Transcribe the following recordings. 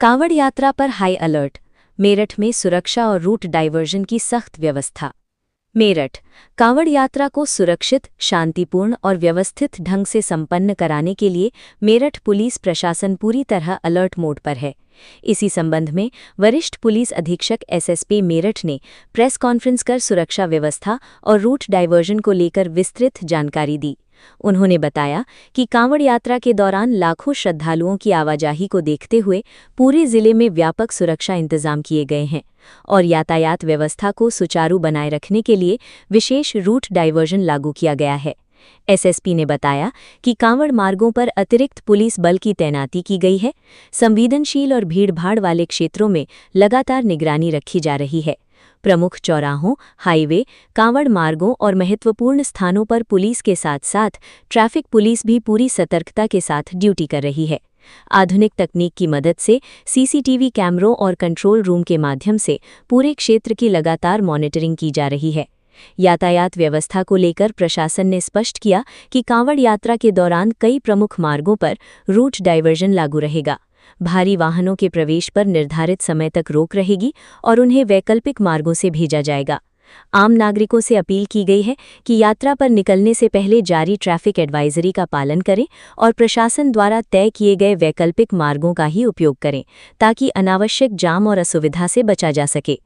कांवड़ यात्रा पर high alert. Meerut में सुरक्षा और रूट डायवर्जन की सख्त व्यवस्था। मेरठ कांवड़ यात्रा को सुरक्षित, शांतिपूर्ण और व्यवस्थित ढंग से संपन्न कराने के लिए मेरठ पुलिस प्रशासन पूरी तरह अलर्ट मोड पर है। इसी संबंध में वरिष्ठ पुलिस अधीक्षक एसएसपी मेरठ ने प्रेस कॉन्फ्रेंस कर सुरक्षा व्यवस्था और रूट डायवर्जन को लेकर विस्तृत जानकारी दी। उन्होंने बताया कि कांवड़ यात्रा के दौरान लाखों श्रद्धालुओं की आवाजाही को देखते हुए पूरे जिले में व्यापक सुरक्षा इंतजाम किए गए हैं और यातायात व्यवस्था को सुचारू बनाए रखने के लिए विशेष रूट डायवर्जन लागू किया गया है। एसएसपी ने बताया कि कांवड़ मार्गों पर अतिरिक्त पुलिस बल की तैनाती की गई है। संवेदनशील और भीड़भाड़ वाले क्षेत्रों में लगातार निगरानी रखी जा रही है। प्रमुख चौराहों, हाईवे, कांवड़ मार्गों और महत्वपूर्ण स्थानों पर पुलिस के साथ साथ ट्रैफिक पुलिस भी पूरी सतर्कता के साथ ड्यूटी कर रही है। आधुनिक तकनीक की मदद से सीसीटीवी कैमरों और कंट्रोल रूम के माध्यम से पूरे क्षेत्र की लगातार मॉनिटरिंग की जा रही है। यातायात व्यवस्था को लेकर प्रशासन ने स्पष्ट किया कि कांवड़ यात्रा के दौरान कई प्रमुख मार्गों पर रूट डायवर्जन लागू रहेगा। भारी वाहनों के प्रवेश पर निर्धारित समय तक रोक रहेगी और उन्हें वैकल्पिक मार्गों से भेजा जाएगा। आम नागरिकों से अपील की गई है कि यात्रा पर निकलने से पहले जारी ट्रैफिक एडवाइजरी का पालन करें और प्रशासन द्वारा तय किए गए वैकल्पिक मार्गों का ही उपयोग करें ताकि अनावश्यक जाम और असुविधा से बचा जा सके।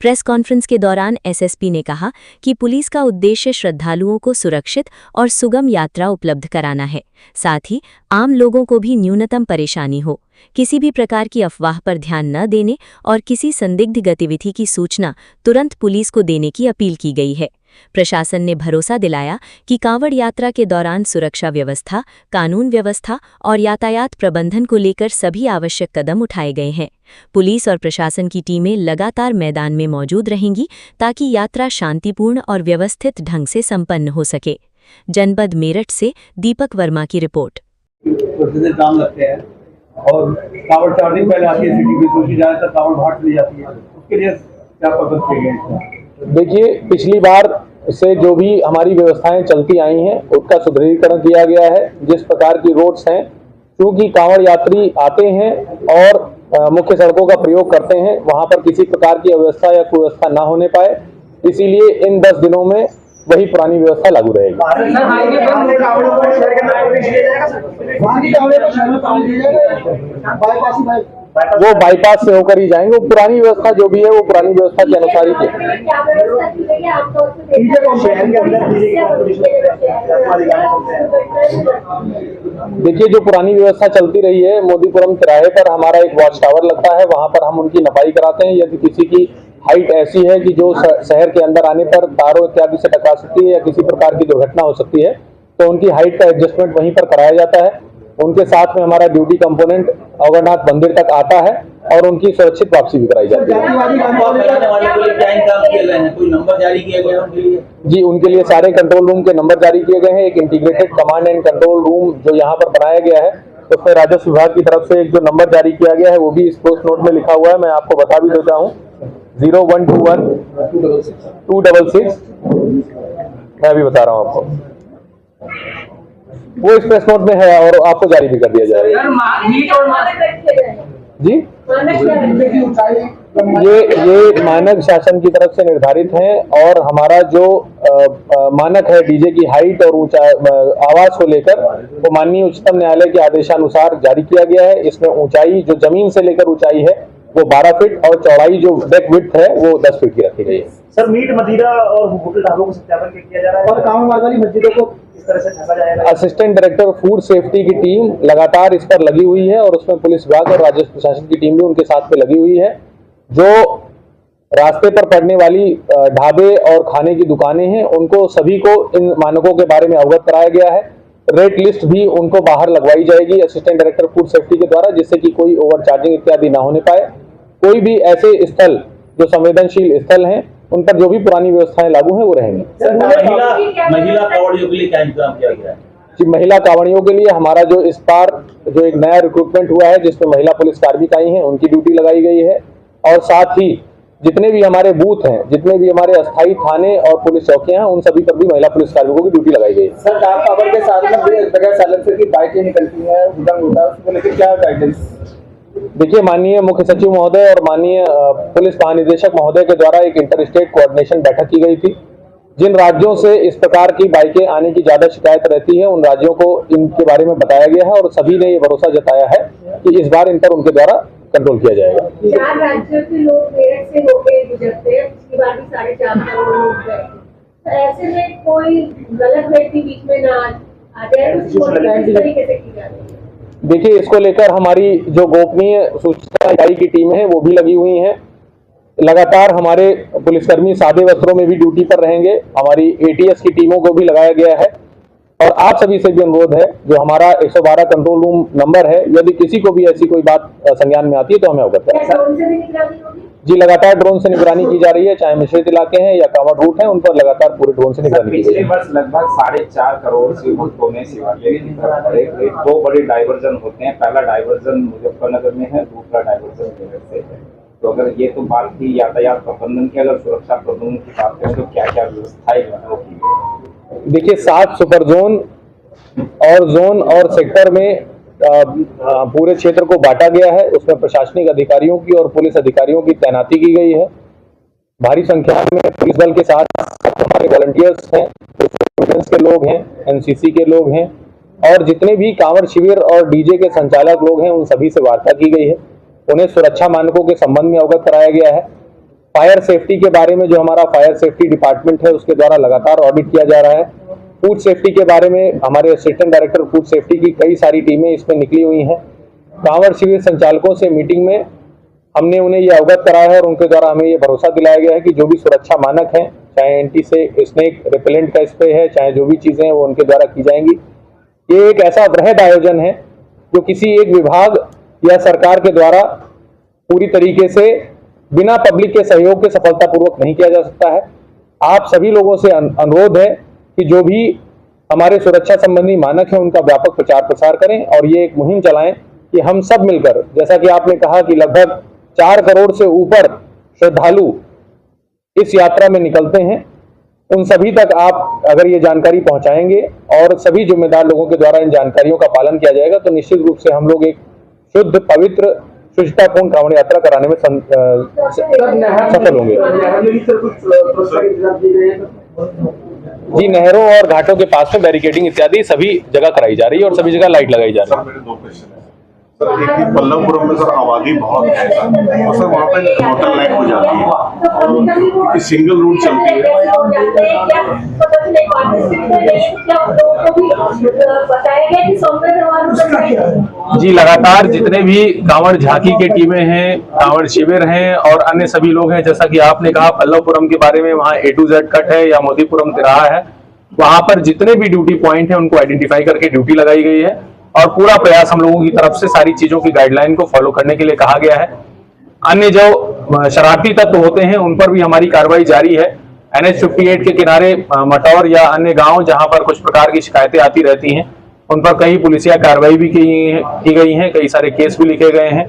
प्रेस कॉन्फ्रेंस के दौरान एसएसपी ने कहा कि पुलिस का उद्देश्य श्रद्धालुओं को सुरक्षित और सुगम यात्रा उपलब्ध कराना है, साथ ही आम लोगों को भी न्यूनतम परेशानी हो। किसी भी प्रकार की अफवाह पर ध्यान न देने और किसी संदिग्ध गतिविधि की सूचना तुरंत पुलिस को देने की अपील की गई है। प्रशासन ने भरोसा दिलाया कि कांवड़ यात्रा के दौरान सुरक्षा व्यवस्था, कानून व्यवस्था और यातायात प्रबंधन को लेकर सभी आवश्यक कदम उठाए गए हैं। पुलिस और प्रशासन की टीमें लगातार मैदान में मौजूद रहेंगी ताकि यात्रा शांतिपूर्ण और व्यवस्थित ढंग से संपन्न हो सके। जनपद मेरठ से दीपक वर्मा की रिपोर्ट। काम लगते हैं और कांवड़ 4 दिन पहले आती है सिटी में, तो ज्यादातर कांवड़ बाहर चली जाती है। उसके लिए क्या प्रबंध किए गए? देखिए, पिछली बार से जो भी हमारी व्यवस्थाएं चलती आई हैं उसका सुदृढ़ीकरण किया गया है। जिस प्रकार की रोड्स हैं, क्योंकि कांवड़ यात्री आते हैं और मुख्य सड़कों का प्रयोग करते हैं, वहां पर किसी प्रकार की अव्यवस्था या कुव्यवस्था ना होने पाए, इसीलिए इन 10 दिनों में वही पुरानी व्यवस्था लागू रहेगी। वो बाईपास से होकर ही जाएंगे। वो पुरानी व्यवस्था जो भी है वो पुरानी व्यवस्था के अनुसार ही देखिए, जो पुरानी व्यवस्था चलती रही है, मोदीपुरम तिराहे पर हमारा एक वॉच टावर लगता है, वहां पर हम उनकी नपाई कराते हैं। यदि किसी की हाइट ऐसी है कि जो शहर के अंदर आने पर तारों इत्यादि से टकरा सकती है या किसी प्रकार की दुर्घटना हो सकती है, तो उनकी हाइट का एडजस्टमेंट वहीं पर कराया जाता है। उनके साथ में हमारा ड्यूटी कंपोनेंट अवगढ़नाथ मंदिर तक आता है और उनकी सुरक्षित वापसी भी कराई जाती है। कोई नंबर जारी किया गया उनके लिए? जी, उनके लिए सारे कंट्रोल रूम के नंबर जारी किए गए हैं। एक integrated command and control room जो यहाँ पर बनाया गया है, उसमें राजस्व विभाग की तरफ से एक जो नंबर जारी किया गया है वो भी इस पोस्ट नोट में लिखा हुआ है। मैं आपको बता भी देता हूँ, 0121 266। मैं अभी बता रहा हूँ आपको, वो इस प्रेस नोट में है और आपको जारी भी कर दिया जाएगा। जी, ये मानक शासन की तरफ से निर्धारित हैं और हमारा जो मानक है डीजे की हाइट और ऊंचाई आवाज को लेकर, वो माननीय उच्चतम न्यायालय के आदेशानुसार जारी किया गया है। इसमें ऊंचाई जो जमीन से लेकर ऊंचाई है वो 12 फीट और चौड़ाई जो डेक विड्थ है वो 10 फीट की रखी गई है। सर, मीट, मदिरा और होटल ढाबों को सत्यापन किया जा रहा है और कांवड़ मार्ग वाली मस्जिदों को इस तरह से ढका जाएगा। असिस्टेंट डायरेक्टर फूड सेफ्टी की टीम लगातार इस पर लगी हुई है और उसमें पुलिस विभाग और राजस्व प्रशासन की टीम भी उनके साथ में लगी हुई है। जो रास्ते पर पड़ने वाली ढाबे और खाने की दुकानें हैं, उनको सभी को इन मानकों के बारे में अवगत कराया गया है। रेट लिस्ट भी उनको बाहर लगवाई जाएगी असिस्टेंट डायरेक्टर फूड सेफ्टी के द्वारा, जिससे कि कोई ओवरचार्जिंग इत्यादि ना होने पाए। कोई भी ऐसे स्थल जो संवेदनशील स्थल हैं, उन पर जो भी पुरानी व्यवस्थाएं लागू हैं वो रहेंगी। महिला कांवड़ियों के लिए क्या इंतजाम किया गया है? जी, महिला कांवड़ियों के लिए हमारा जो इस बार जो एक नया रिक्रूटमेंट हुआ है, जिसमें महिला पुलिस कार्मिकाएं हैं, उनकी ड्यूटी लगाई गई है और साथ ही जितने भी हमारे बूथ हैं, जितने भी हमारे अस्थायी थाने और पुलिस चौकियां हैं, उन सभी पर भी महिला पुलिस कार्मिकों की ड्यूटी लगाई गई है। सर, डाक पावर के साथ में बगैर साइलेंसर की बाइकें निकलती हैं, उड़न होता है, उसको लेकर क्या गाइडेंस? देखिए, माननीय मुख्य सचिव महोदय और माननीय पुलिस महानिदेशक महोदय के द्वारा एक इंटर स्टेट कोऑर्डिनेशन बैठक की गई थी। जिन राज्यों से इस प्रकार की बाइकें आने की ज्यादा शिकायत रहती है, उन राज्यों को इनके बारे में बताया गया है और सभी ने ये भरोसा जताया है कि इस बार इन पर उनके द्वारा कंट्रोल किया जाएगा। 4 राज्यों के लोग मेरठ से होकर गुजरते हैं, पिछली बार भी 4.5 करोड़ लोग गए। तो ऐसे में कोई गलत व्यक्ति बीच में ना आ जाए, तो किस तरीके से की जा रही है? देखिए, इसको लेकर हमारी जो गोपनीय सूचना इकाई की टीम है वो भी लगी हुई है। लगातार हमारे पुलिसकर्मी सादे वस्त्रों में भी ड्यूटी पर रहेंगे। हमारी एटीएस की टीमों को भी लगाया गया है और आप सभी से भी अनुरोध है, जो हमारा 112 कंट्रोल रूम नंबर है, यदि किसी को भी ऐसी कोई बात संज्ञान में आती है तो हमें अवगत कराएं। जी, लगातार ड्रोन से निगरानी की जा रही है, चाहे मिश्रित इलाके हैं या कांवड़ रूट है, उन पर लगातार पूरे ड्रोन से निगरानी की जा रही है। पिछले वर्ष लगभग 4.5 करोड़ से होने शिवालय की तरफ बढ़े। 2 बड़े डाइवर्जन होते हैं, पहला डाइवर्जन मुजफ्फरनगर में है, दूसरा डाइवर्जन मेरठ से है। तो अगर ये तो बात थी यातायात प्रबंधन की, अगर सुरक्षा प्रबंधन की बात करें तो क्या क्या व्यवस्थाएं की गई? देखिए, 7 सुपर जोन और सेक्टर में पूरे क्षेत्र को बांटा गया है। उसमें प्रशासनिक अधिकारियों की और पुलिस अधिकारियों की तैनाती की गई है। भारी संख्या में पुलिस बल के साथ हमारे वॉलंटियर्स हैं, के लोग हैं, एनसीसी के लोग हैं और जितने भी कांवड़ शिविर और डीजे के संचालक लोग हैं, उन सभी से वार्ता की गई है। उन्हें सुरक्षा मानकों के संबंध में अवगत कराया गया है। फायर सेफ्टी के बारे में जो हमारा फायर सेफ्टी डिपार्टमेंट है, उसके द्वारा लगातार ऑडिट किया जा रहा है। फूड सेफ्टी के बारे में हमारे असिस्टेंट डायरेक्टर फूड सेफ्टी की कई सारी टीमें इसमें निकली हुई हैं। कांवड़ शिविर संचालकों से मीटिंग में हमने उन्हें ये अवगत कराया है और उनके द्वारा हमें ये भरोसा दिलाया गया है कि जो भी सुरक्षा मानक हैं, चाहे एंटी से स्नेक रिपेलेंट का स्प्रे है, चाहे जो भी चीजें हैं वो उनके द्वारा की जाएंगी। ये एक ऐसा वृहद आयोजन है जो किसी एक विभाग या सरकार के द्वारा पूरी तरीके से बिना पब्लिक के सहयोग के सफलतापूर्वक नहीं किया जा सकता है। आप सभी लोगों से अनुरोध है कि जो भी हमारे सुरक्षा संबंधी मानक हैं उनका व्यापक प्रचार प्रसार करें और ये एक मुहिम चलाएं कि हम सब मिलकर, जैसा कि आपने कहा कि लगभग 4 करोड़ से ऊपर श्रद्धालु इस यात्रा में निकलते हैं, उन सभी तक आप अगर ये जानकारी पहुंचाएंगे और सभी जिम्मेदार लोगों के द्वारा इन जानकारियों का पालन किया जाएगा तो निश्चित रूप से हम लोग एक शुद्ध, पवित्र, शुचितापूर्ण कांवड़ यात्रा कराने में सफल होंगे। जी, नहरों और घाटों के पास में बैरिकेडिंग इत्यादि सभी जगह कराई जा रही है और सभी जगह लाइट लगाई जा रही है। मेरे 2 क्वेश्चन है सर। एक ही पल्लवपुरम में सर आबादी बहुत है सर, और सर वहाँ पे होटल लाइट हो जाती है और सिंगल रूट चलती है। जी, लगातार जितने भी कांवड़ झांकी के टीमें हैं, कांवड़ शिविर हैं और अन्य सभी लोग हैं, जैसा कि आपने कहा पल्लवपुरम के बारे में, वहाँ A to Z कट है या मोदीपुरम तिराहा है, वहां पर जितने भी ड्यूटी पॉइंट हैं उनको आइडेंटिफाई करके ड्यूटी लगाई गई है और पूरा प्रयास हम लोगों की तरफ से सारी चीजों की गाइडलाइन को फॉलो करने के लिए कहा गया है। अन्य जो शरारती तत्व होते हैं उन पर भी हमारी कार्रवाई जारी है। NH 58 के किनारे मटौर या अन्य गांव जहां पर कुछ प्रकार की शिकायतें आती रहती हैं, उन पर कई पुलिसिया कार्रवाई भी की गई है, कई सारे केस भी लिखे गए हैं,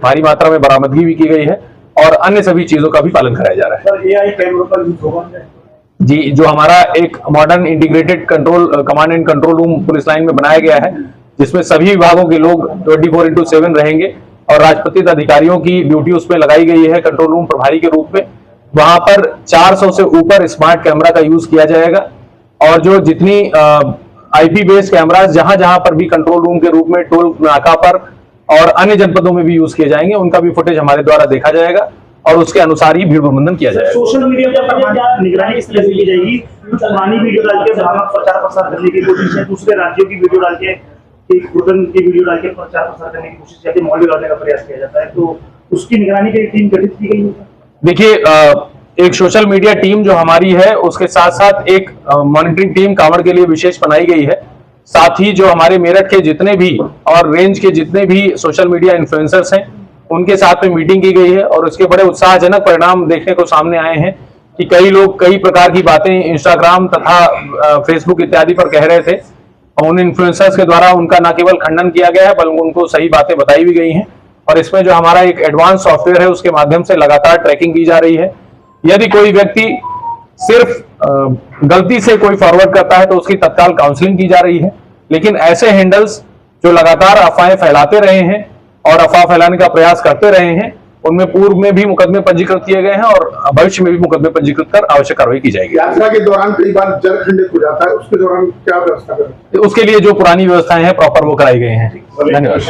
भारी मात्रा में बरामदगी भी की गई है और अन्य सभी चीजों का भी पालन कराया जा रहा है। सर, AI कैमरों पर यूज होगा जी, जो हमारा एक modern integrated control command and control room police line में बनाया गया है, जिसमें सभी विभागों के लोग 24/7 रहेंगे और राजपत्रित अधिकारियों की ड्यूटी उसमें लगाई गई है कंट्रोल रूम प्रभारी के रूप में। वहां पर 400 से ऊपर स्मार्ट कैमरा का यूज किया जाएगा और जो जितनी IP बेस्ड कैमरास जहां जहां पर भी कंट्रोल रूम के रूप में टोल नाका पर और अन्य जनपदों में भी यूज किए जाएंगे, उनका भी फुटेज हमारे द्वारा देखा जाएगा और उसके अनुसार ही भीड़ प्रबंधन किया जाएगा। सोशल मीडिया पर निगरानी किस तरह से की जाएगी? पुरानी वीडियो डाल के भ्रामक प्रचार प्रसार करने की कोशिश है, दूसरे राज्यों की वीडियो डाल के, खुर्दन की वीडियो डाल के प्रचार प्रसार करने की कोशिश जाती है, मॉडल डालने का प्रयास किया जाता है, तो उसकी निगरानी के लिए टीम गठित की गई है। देखिए, एक सोशल मीडिया टीम जो हमारी है उसके साथ साथ एक मॉनिटरिंग टीम कांवड़ के लिए विशेष बनाई गई है। साथ ही जो हमारे मेरठ के जितने भी और रेंज के जितने भी सोशल मीडिया इन्फ्लुएंसर्स हैं उनके साथ में मीटिंग की गई है और उसके बड़े उत्साहजनक परिणाम देखने को सामने आए हैं कि कई लोग कई प्रकार की बातें इंस्टाग्राम तथा फेसबुक इत्यादि पर कह रहे थे। उन इन्फ्लुएंसर्स के द्वारा उनका न केवल खंडन किया गया है बल्कि उनको सही बातें बताई भी गई हैं और इसमें जो हमारा एक एडवांस सॉफ्टवेयर है उसके माध्यम से लगातार ट्रैकिंग की जा रही है। यदि कोई व्यक्ति सिर्फ गलती से कोई फॉरवर्ड करता है तो उसकी तत्काल काउंसलिंग की जा रही है, लेकिन ऐसे हैंडल्स जो लगातार अफवाहें फैलाते रहे हैं और अफवाह फैलाने का प्रयास करते रहे हैं, उनमें पूर्व में भी मुकदमे पंजीकृत किए गए हैं और भविष्य में भी मुकदमे पंजीकृत कर आवश्यक कार्रवाई की जाएगी। यात्रा के दौरान कई बार जल खंडित हो जाता है, उसके दौरान क्या व्यवस्था करें? उसके लिए जो पुरानी व्यवस्थाएं हैं प्रॉपर वो कराई गई हैं। धन्यवाद।